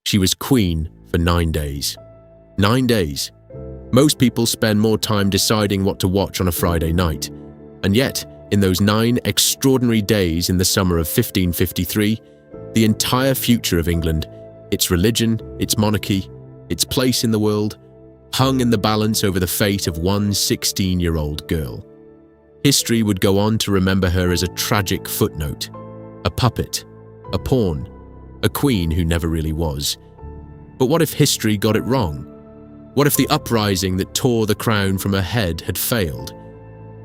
She was queen for 9 days. 9 days. Most people spend more time deciding what to watch on a Friday night. And yet, in those 9 extraordinary days in the summer of 1553, the entire future of England, its religion, its monarchy, its place in the world, hung in the balance over the fate of one 16-year-old girl. History would go on to remember her as a tragic footnote, a puppet, a pawn, a queen who never really was. But what if history got it wrong? What if the uprising that tore the crown from her head had failed?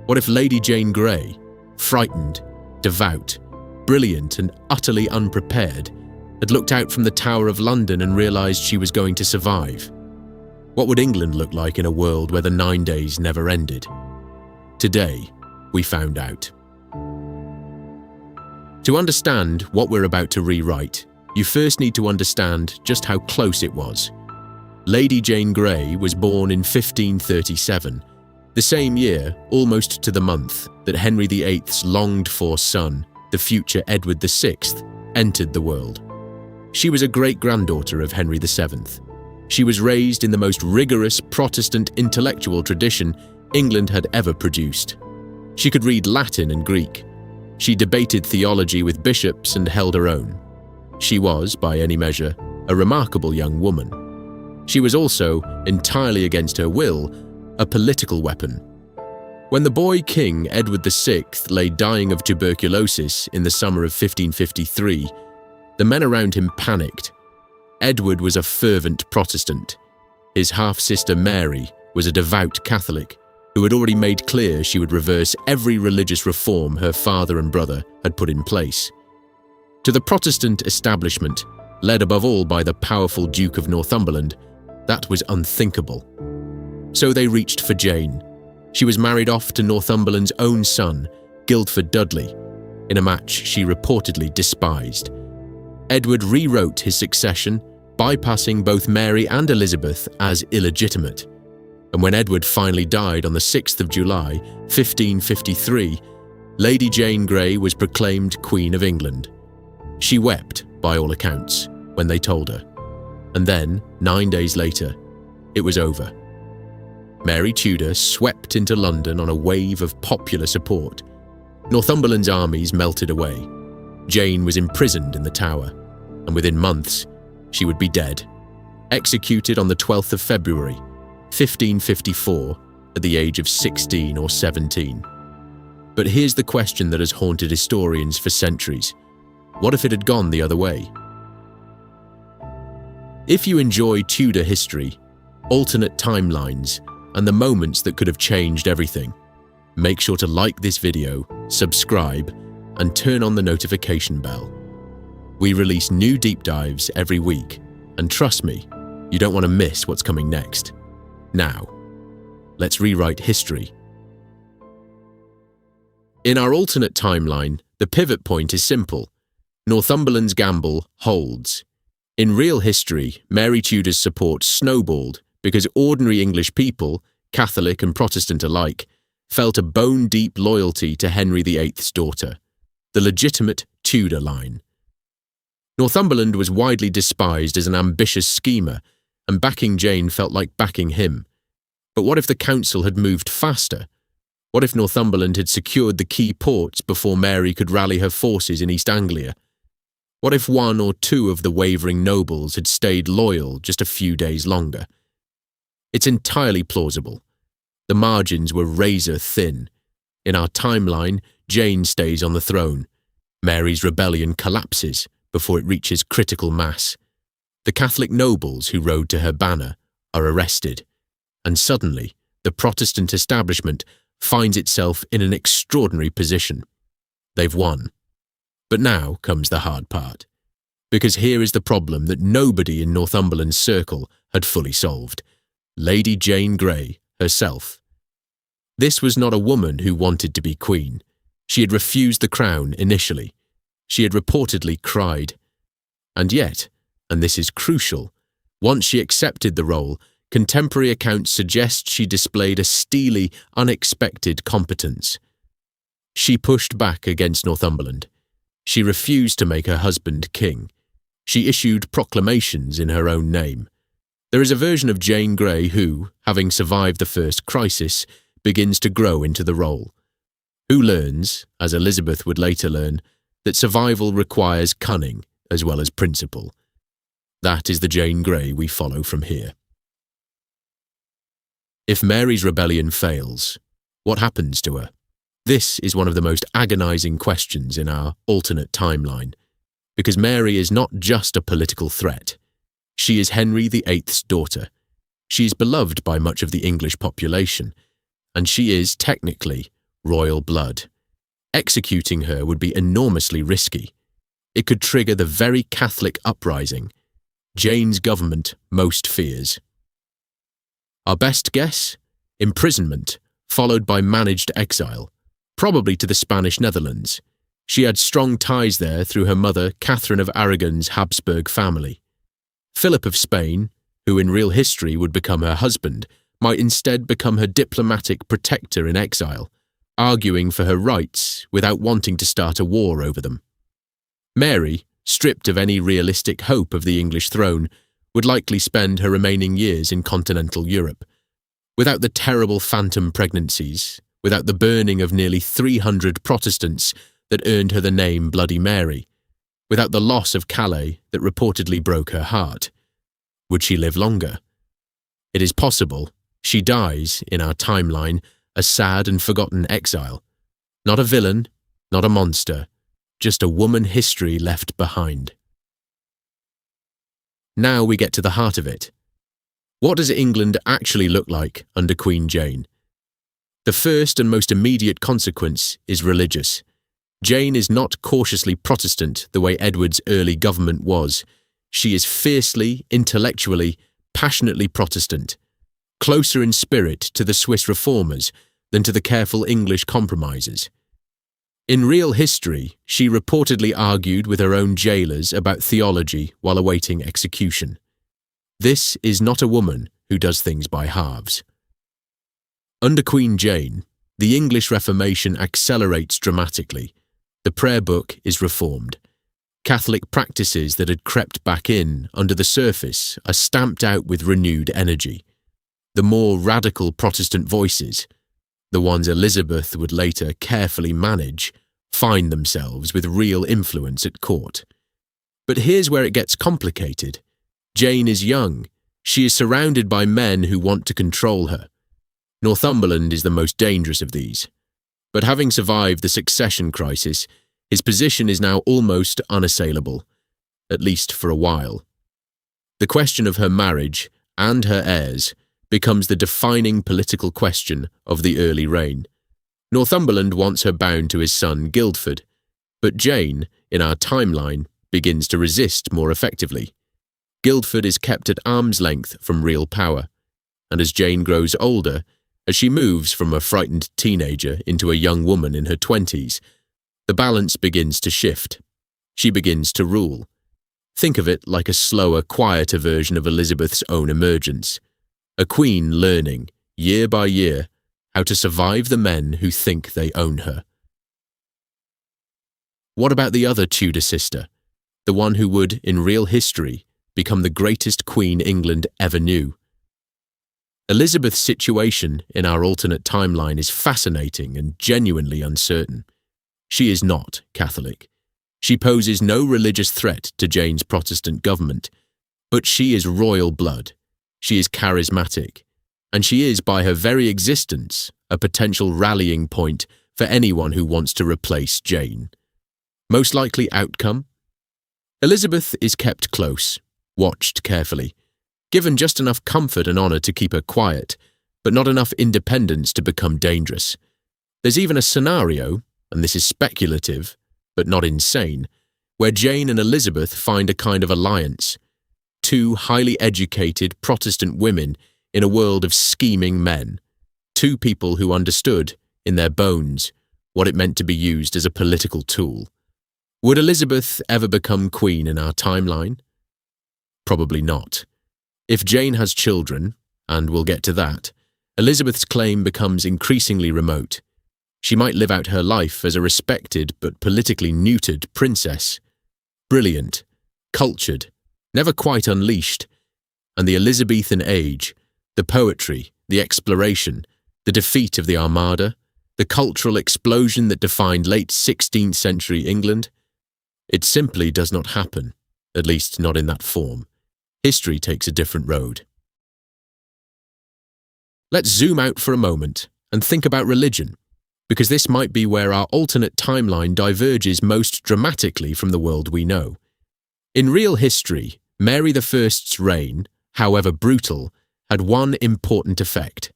What if Lady Jane Grey, frightened, devout, brilliant and utterly unprepared, had looked out from the Tower of London and realised she was going to survive? What would England look like in a world where the 9 days never ended? Today, we found out. To understand what we're about to rewrite, you first need to understand just how close it was. Lady Jane Grey was born in 1537, the same year, almost to the month, that Henry VIII's longed-for son, the future Edward VI, entered the world. She was a great-granddaughter of Henry VII. She was raised in the most rigorous Protestant intellectual tradition England had ever produced. She could read Latin and Greek. She debated theology with bishops and held her own. She was, by any measure, a remarkable young woman. She was also, entirely against her will, a political weapon. When the boy king Edward VI lay dying of tuberculosis in the summer of 1553, the men around him panicked. Edward was a fervent Protestant. His half-sister Mary was a devout Catholic who had already made clear she would reverse every religious reform her father and brother had put in place. To the Protestant establishment, led above all by the powerful Duke of Northumberland, that was unthinkable. So they reached for Jane. She was married off to Northumberland's own son, Guildford Dudley, in a match she reportedly despised. Edward rewrote his succession, bypassing both Mary and Elizabeth as illegitimate. And when Edward finally died on the 6th of July, 1553, Lady Jane Grey was proclaimed Queen of England. She wept, by all accounts, when they told her. And then, 9 days later, it was over. Mary Tudor swept into London on a wave of popular support. Northumberland's armies melted away. Jane was imprisoned in the Tower, and within months, she would be dead, executed on the 12th of February, 1554, at the age of 16 or 17. But here's the question that has haunted historians for centuries. What if it had gone the other way? If you enjoy Tudor history, alternate timelines, and the moments that could have changed everything, make sure to like this video, subscribe, and turn on the notification bell. We release new deep dives every week, and trust me, you don't want to miss what's coming next. Now, let's rewrite history. In our alternate timeline, the pivot point is simple. Northumberland's gamble holds. In real history, Mary Tudor's support snowballed because ordinary English people, Catholic and Protestant alike, felt a bone-deep loyalty to Henry VIII's daughter, the legitimate Tudor line. Northumberland was widely despised as an ambitious schemer, and backing Jane felt like backing him. But what if the council had moved faster? What if Northumberland had secured the key ports before Mary could rally her forces in East Anglia? What if 1 or 2 of the wavering nobles had stayed loyal just a few days longer? It's entirely plausible. The margins were razor thin. In our timeline, Jane stays on the throne. Mary's rebellion collapses before it reaches critical mass. The Catholic nobles who rode to her banner are arrested. And suddenly, the Protestant establishment finds itself in an extraordinary position. They've won. But now comes the hard part. Because here is the problem that nobody in Northumberland's circle had fully solved. Lady Jane Grey herself. This was not a woman who wanted to be queen. She had refused the crown initially. She had reportedly cried. And yet, and this is crucial, once she accepted the role, contemporary accounts suggest she displayed a steely, unexpected competence. She pushed back against Northumberland. She refused to make her husband king. She issued proclamations in her own name. There is a version of Jane Grey who, having survived the first crisis, begins to grow into the role. Who learns, as Elizabeth would later learn, that survival requires cunning as well as principle. That is the Jane Grey we follow from here. If Mary's rebellion fails, what happens to her? This is one of the most agonizing questions in our alternate timeline, because Mary is not just a political threat. She is Henry VIII's daughter. She is beloved by much of the English population, and she is, technically, royal blood. Executing her would be enormously risky. It could trigger the very Catholic uprising Jane's government most fears. Our best guess? Imprisonment, followed by managed exile, probably to the Spanish Netherlands. She had strong ties there through her mother, Catherine of Aragon's Habsburg family. Philip of Spain, who in real history would become her husband, might instead become her diplomatic protector in exile, arguing for her rights without wanting to start a war over them. Mary, stripped of any realistic hope of the English throne, would likely spend her remaining years in continental Europe. Without the terrible phantom pregnancies, without the burning of nearly 300 Protestants that earned her the name Bloody Mary, without the loss of Calais that reportedly broke her heart, would she live longer? It is possible she dies, in our timeline, a sad and forgotten exile. Not a villain, not a monster, just a woman history left behind. Now we get to the heart of it. What does England actually look like under Queen Jane? The first and most immediate consequence is religious. Jane is not cautiously Protestant the way Edward's early government was. She is fiercely, intellectually, passionately Protestant, closer in spirit to the Swiss reformers than to the careful English compromisers. In real history, she reportedly argued with her own jailers about theology while awaiting execution. This is not a woman who does things by halves. Under Queen Jane, the English Reformation accelerates dramatically. The prayer book is reformed. Catholic practices that had crept back in under the surface are stamped out with renewed energy. The more radical Protestant voices, the ones Elizabeth would later carefully manage, find themselves with real influence at court. But here's where it gets complicated. Jane is young. She is surrounded by men who want to control her. Northumberland is the most dangerous of these. But having survived the succession crisis, his position is now almost unassailable, at least for a while. The question of her marriage and her heirs becomes the defining political question of the early reign. Northumberland wants her bound to his son Guildford, but Jane, in our timeline, begins to resist more effectively. Guildford is kept at arm's length from real power, and as Jane grows older, as she moves from a frightened teenager into a young woman in her 20s, the balance begins to shift. She begins to rule. Think of it like a slower, quieter version of Elizabeth's own emergence. A queen learning, year by year, how to survive the men who think they own her. What about the other Tudor sister, the one who would, in real history, become the greatest queen England ever knew? Elizabeth's situation in our alternate timeline is fascinating and genuinely uncertain. She is not Catholic. She poses no religious threat to Jane's Protestant government, but she is royal blood. She is charismatic, and she is, by her very existence, a potential rallying point for anyone who wants to replace Jane. Most likely outcome? Elizabeth is kept close, watched carefully, given just enough comfort and honour to keep her quiet, but not enough independence to become dangerous. There's even a scenario, and this is speculative, but not insane, where Jane and Elizabeth find a kind of alliance. Two highly educated Protestant women in a world of scheming men. Two people who understood, in their bones, what it meant to be used as a political tool. Would Elizabeth ever become queen in our timeline? Probably not. If Jane has children, and we'll get to that, Elizabeth's claim becomes increasingly remote. She might live out her life as a respected but politically neutered princess. Brilliant, cultured, never quite unleashed, and the Elizabethan Age, the poetry, the exploration, the defeat of the Armada, the cultural explosion that defined late 16th century England, it simply does not happen, at least not in that form. History takes a different road. Let's zoom out for a moment and think about religion, because this might be where our alternate timeline diverges most dramatically from the world we know. In real history, Mary I's reign, however brutal, had one important effect.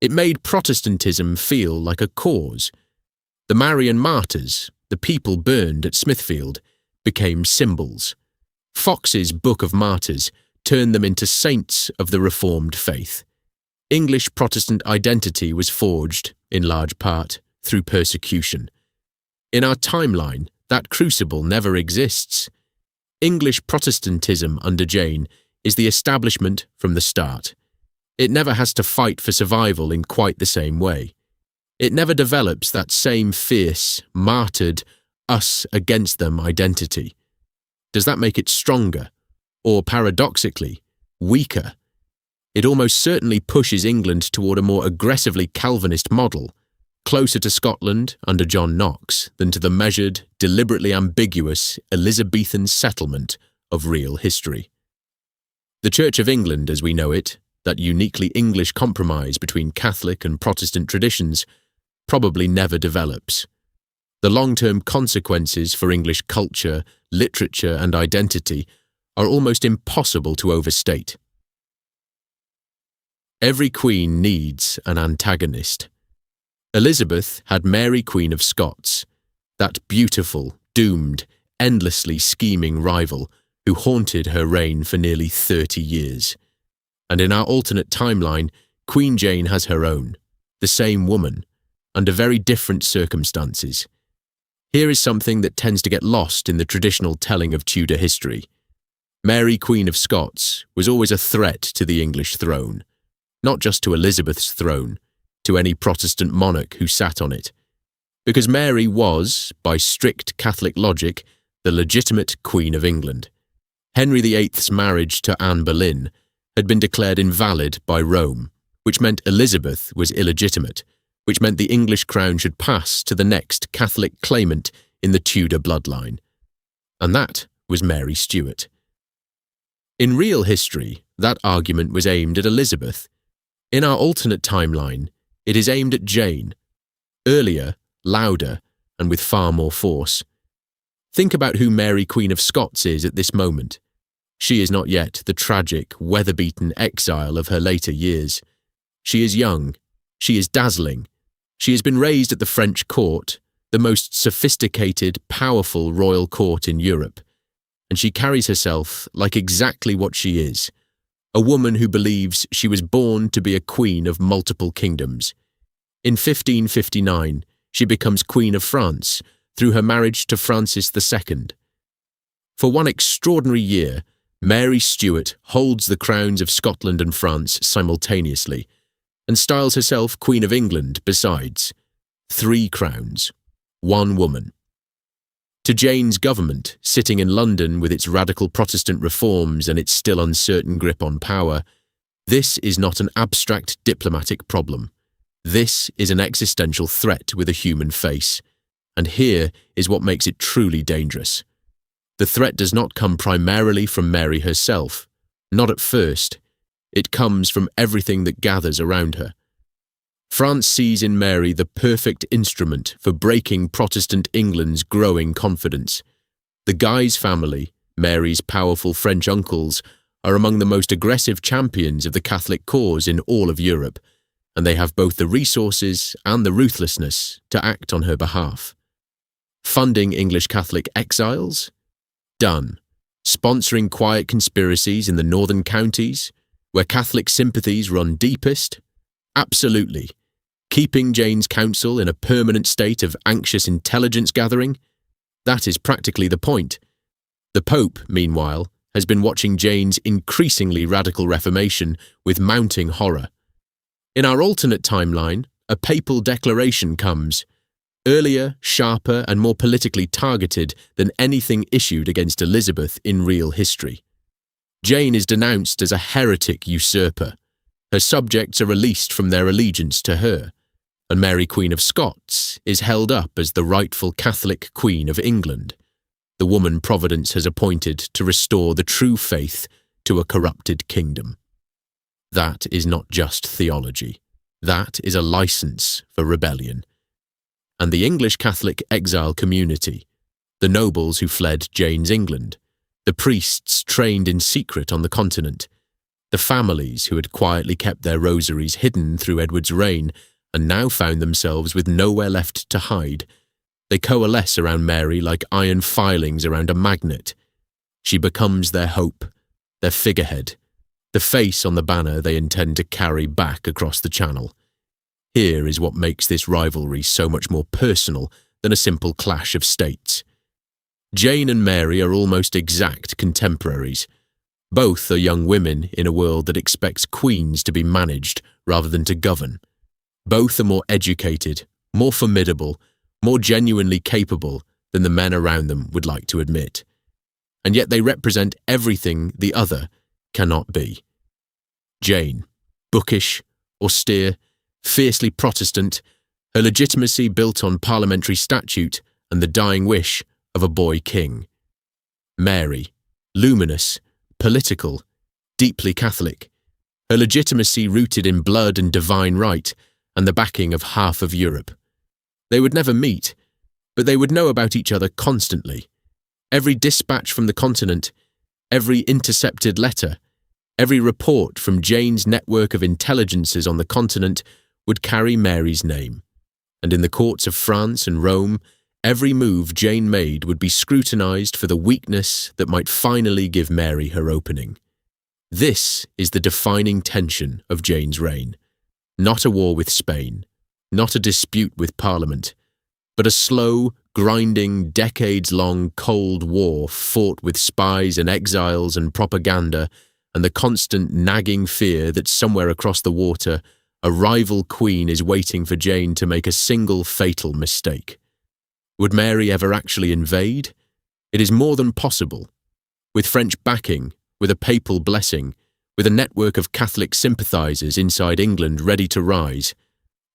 It made Protestantism feel like a cause. The Marian martyrs, the people burned at Smithfield, became symbols. Fox's Book of Martyrs turned them into saints of the Reformed faith. English Protestant identity was forged, in large part, through persecution. In our timeline, that crucible never exists. English Protestantism under Jane is the establishment from the start. It never has to fight for survival in quite the same way. It never develops that same fierce, martyred, us against them identity. Does that make it stronger? Or paradoxically, weaker? It almost certainly pushes England toward a more aggressively Calvinist model, closer to Scotland under John Knox than to the measured, deliberately ambiguous Elizabethan settlement of real history. The Church of England as we know it, that uniquely English compromise between Catholic and Protestant traditions, probably never develops. The long-term consequences for English culture, literature and identity are almost impossible to overstate. Every queen needs an antagonist. Elizabeth had Mary Queen of Scots, that beautiful, doomed, endlessly scheming rival who haunted her reign for nearly 30 years. And in our alternate timeline, Queen Jane has her own, the same woman, under very different circumstances. Here is something that tends to get lost in the traditional telling of Tudor history. Mary Queen of Scots was always a threat to the English throne, not just to Elizabeth's throne, to any Protestant monarch who sat on it, because Mary was, by strict Catholic logic, the legitimate Queen of England. Henry VIII's marriage to Anne Boleyn had been declared invalid by Rome, which meant Elizabeth was illegitimate, which meant the English crown should pass to the next Catholic claimant in the Tudor bloodline. And that was Mary Stuart. In real history, that argument was aimed at Elizabeth. In our alternate timeline, it is aimed at Jane, earlier, louder, and with far more force. Think about who Mary Queen of Scots is at this moment. She is not yet the tragic, weather-beaten exile of her later years. She is young. She is dazzling. She has been raised at the French court, the most sophisticated, powerful royal court in Europe, and she carries herself like exactly what she is, a woman who believes she was born to be a queen of multiple kingdoms. In 1559, she becomes Queen of France through her marriage to Francis II. For one extraordinary year, Mary Stuart holds the crowns of Scotland and France simultaneously, and styles herself Queen of England besides. 3 crowns, 1 woman. To Jane's government, sitting in London with its radical Protestant reforms and its still uncertain grip on power, this is not an abstract diplomatic problem. This is an existential threat with a human face, and here is what makes it truly dangerous. The threat does not come primarily from Mary herself, not at first. It comes from everything that gathers around her. France sees in Mary the perfect instrument for breaking Protestant England's growing confidence. The Guise family, Mary's powerful French uncles, are among the most aggressive champions of the Catholic cause in all of Europe, and they have both the resources and the ruthlessness to act on her behalf. Funding English Catholic exiles? Done. Sponsoring quiet conspiracies in the northern counties, where Catholic sympathies run deepest? Absolutely. Keeping Jane's council in a permanent state of anxious intelligence gathering? That is practically the point. The Pope, meanwhile, has been watching Jane's increasingly radical reformation with mounting horror. In our alternate timeline, a papal declaration comes. earlier, sharper, and more politically targeted than anything issued against Elizabeth in real history. Jane is denounced as a heretic usurper. Her subjects are released from their allegiance to her, and Mary, Queen of Scots, is held up as the rightful Catholic Queen of England, the woman Providence has appointed to restore the true faith to a corrupted kingdom. That is not just theology. That is a license for rebellion. And the English Catholic exile community, the nobles who fled Jane's England, the priests trained in secret on the continent, the families who had quietly kept their rosaries hidden through Edward's reign and now found themselves with nowhere left to hide, they coalesce around Mary like iron filings around a magnet. She becomes their hope, their figurehead, the face on the banner they intend to carry back across the Channel. Here is what makes this rivalry so much more personal than a simple clash of states. Jane and Mary are almost exact contemporaries. Both are young women in a world that expects queens to be managed rather than to govern. Both are more educated, more formidable, more genuinely capable than the men around them would like to admit. And yet they represent everything the other cannot be. Jane, bookish, austere, fiercely Protestant, her legitimacy built on parliamentary statute and the dying wish of a boy king. Mary, luminous, political, deeply Catholic, her legitimacy rooted in blood and divine right and the backing of half of Europe. They would never meet, but they would know about each other constantly. Every dispatch from the continent, every intercepted letter, every report from Jane's network of intelligences on the continent would carry Mary's name. And in the courts of France and Rome, every move Jane made would be scrutinized for the weakness that might finally give Mary her opening. This is the defining tension of Jane's reign. Not a war with Spain, not a dispute with Parliament, but a slow, grinding, decades-long Cold War fought with spies and exiles and propaganda and the constant nagging fear that somewhere across the water a rival queen is waiting for Jane to make a single fatal mistake. Would Mary ever actually invade? It is more than possible. With French backing, with a papal blessing, with a network of Catholic sympathisers inside England ready to rise,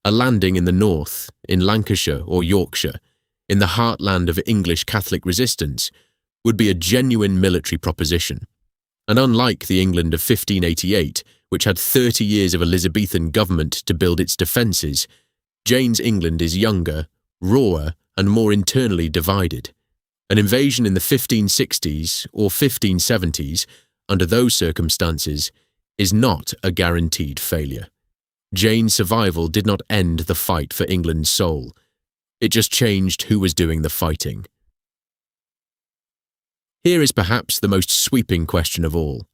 a landing in the north, in Lancashire or Yorkshire, in the heartland of English Catholic resistance, would be a genuine military proposition. And unlike the England of 1588, which had 30 years of Elizabethan government to build its defences, Jane's England is younger, rawer, and more internally divided. An invasion in the 1560s or 1570s, under those circumstances, is not a guaranteed failure. Jane's survival did not end the fight for England's soul. It just changed who was doing the fighting. Here is perhaps the most sweeping question of all.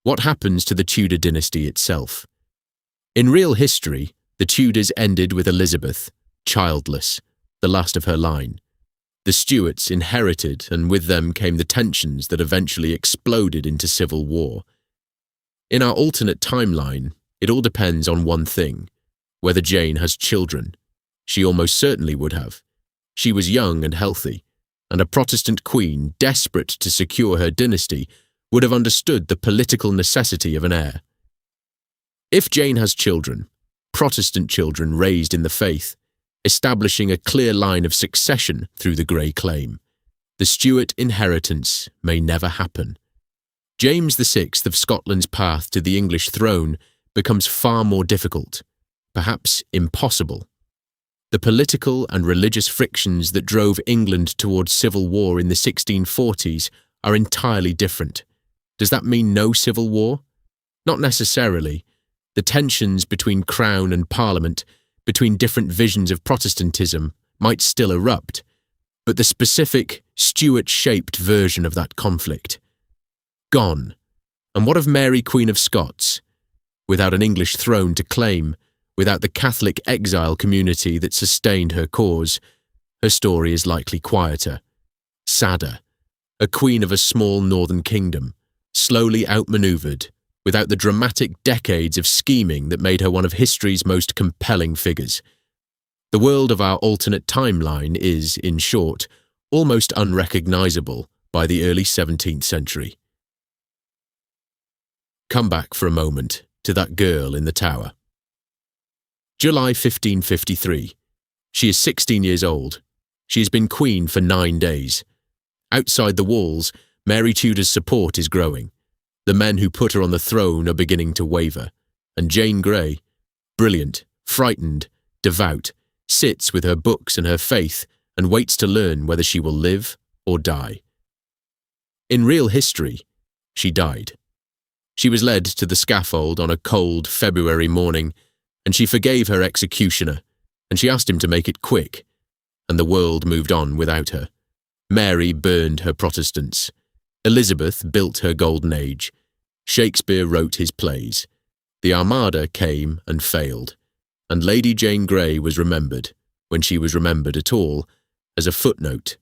What happens to the Tudor dynasty itself? In real history, the Tudors ended with Elizabeth, childless, the last of her line. The Stuarts inherited, and with them came the tensions that eventually exploded into civil war. In our alternate timeline, it all depends on one thing: whether Jane has children. She almost certainly would have. She was young and healthy, and a Protestant queen desperate to secure her dynasty would have understood the political necessity of an heir. If Jane has children, Protestant children raised in the faith, establishing a clear line of succession through the Grey Claim, the Stuart inheritance may never happen. James VI of Scotland's path to the English throne becomes far more difficult, perhaps impossible. The political and religious frictions that drove England towards civil war in the 1640s are entirely different. Does that mean no civil war? Not necessarily. The tensions between Crown and Parliament, between different visions of Protestantism, might still erupt, but the specific, Stuart-shaped version of that conflict, gone. And what of Mary, Queen of Scots? Without an English throne to claim, without the Catholic exile community that sustained her cause, her story is likely quieter, sadder. A queen of a small northern kingdom, slowly outmaneuvered, without the dramatic decades of scheming that made her one of history's most compelling figures. The world of our alternate timeline is, in short, almost unrecognizable by the early 17th century. Come back for a moment to that girl in the tower. July 1553. She is 16 years old. She has been queen for 9 days. Outside the walls, Mary Tudor's support is growing. The men who put her on the throne are beginning to waver, and Jane Grey, brilliant, frightened, devout, sits with her books and her faith and waits to learn whether she will live or die. In real history, she died. She was led to the scaffold on a cold February morning, and she forgave her executioner, and she asked him to make it quick, and the world moved on without her. Mary burned her Protestants. Elizabeth built her golden age. Shakespeare wrote his plays. The Armada came and failed, and Lady Jane Grey was remembered, when she was remembered at all, as a footnote.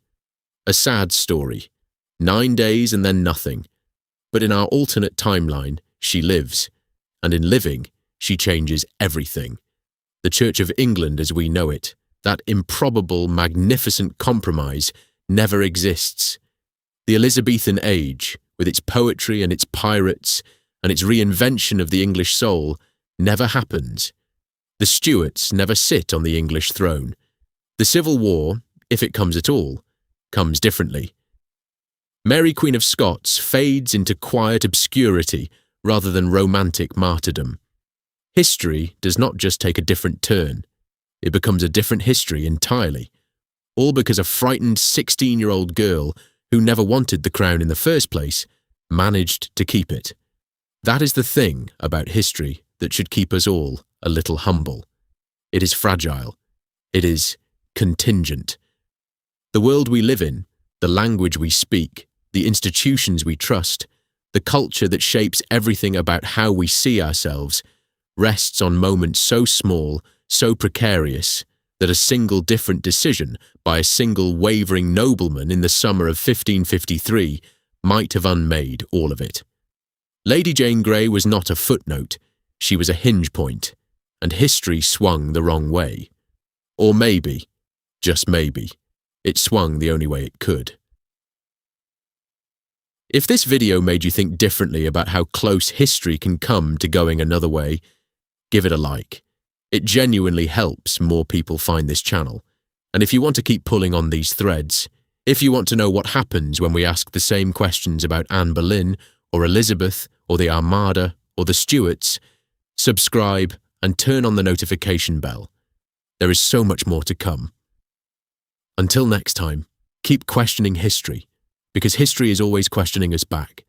A sad story. 9 days and then nothing. But in our alternate timeline, she lives, and in living, she changes everything. The Church of England as we know it, that improbable, magnificent compromise, never exists. The Elizabethan Age, with its poetry and its pirates, and its reinvention of the English soul, never happens. The Stuarts never sit on the English throne. The Civil War, if it comes at all, comes differently. Mary Queen of Scots fades into quiet obscurity rather than romantic martyrdom. History does not just take a different turn, it becomes a different history entirely, all because a frightened 16-year-old girl who never wanted the crown in the first place managed to keep it. That is the thing about history that should keep us all a little humble. It is fragile. It is contingent. The world we live in, the language we speak, the institutions we trust, the culture that shapes everything about how we see ourselves, rests on moments so small, so precarious, that a single different decision by a single wavering nobleman in the summer of 1553 might have unmade all of it. Lady Jane Grey was not a footnote, she was a hinge point, and history swung the wrong way. Or maybe, just maybe, it swung the only way it could. If this video made you think differently about how close history can come to going another way, give it a like. It genuinely helps more people find this channel. And if you want to keep pulling on these threads, if you want to know what happens when we ask the same questions about Anne Boleyn, or Elizabeth, or the Armada, or the Stuarts, subscribe and turn on the notification bell. There is so much more to come. Until next time, keep questioning history, because history is always questioning us back.